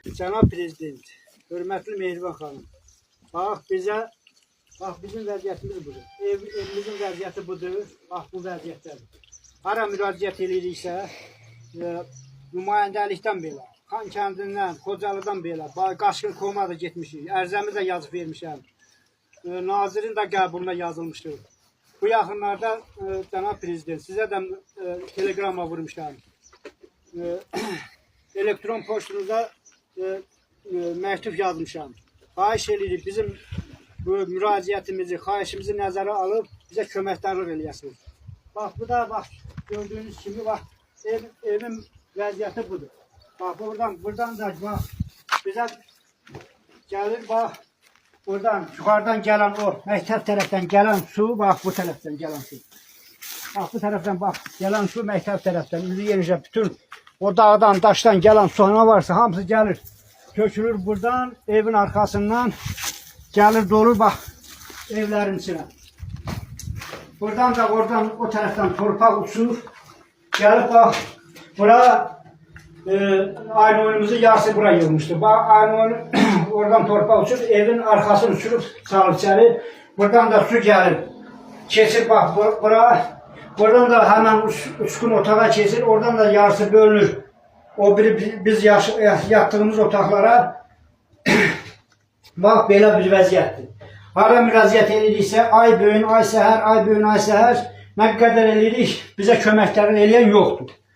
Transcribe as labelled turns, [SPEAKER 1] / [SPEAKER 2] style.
[SPEAKER 1] Cənab Prezident, hörmətli Mehriban xanım, bax bizim vəziyyətimiz budur. Evimizin vəziyyəti budur, bax bu vəziyyətdədir. Hara müraciət ediriksə, nümayəndəlikdən belə, Xan kəndindən, Xocalıdan belə, qaçqın koma da getmişik, ərzəmi də yazıb vermişəm, nazirin də qəbuluna yazılmışdır. Bu yaxınlarda, Cənab Prezident, sizə də telegrama vurmuşam, elektron poçtunuza məktub yazmışam. Xahiş edirik bizim bu müraciətimizi, xahişimizi nəzərə alıb bizə köməkdarlıq eləyəsiniz. Bax, bu da bax, gördüyünüz kimi bax, evin vəziyyəti budur. Bax, buradan da bax, bizə gəlir, bax, buradan, yuxarıdan gələn o, məktəb tərəfdən gələn su, bax, bu tərəfdən gələn su. Bax, bu tərəfdən, bax, gələn su məktəb tərəfdən, üzü yenicə bütün o dağdan, daşdan gələn su nə varsa, hamısı gəlir. Kökülür buradan, evin arkasından gəlir, dolur bax evlərin içine. Buradan da oradan o tərəfdən torpaq uçur. Gəlib bax, bura aynı oyunumuzu yarısı bura yığmışdır. Bax, aynı oyunu oradan torpaq uçur, evin arkasını uçurub salıb içəri. Buradan da su gəlir. Keçir bax bura. Buradan da hemen uçkun otağa keçir, oradan da yarısı bölünür. O biri biz yattığımız otaqlara bax, belə bir vəziyyətdir. Hara müraciət ediriksə, ay böyün, ay səhər, ay böyün, ay səhər nə qədər edirik, bizə köməklərini eləyən yoxdur.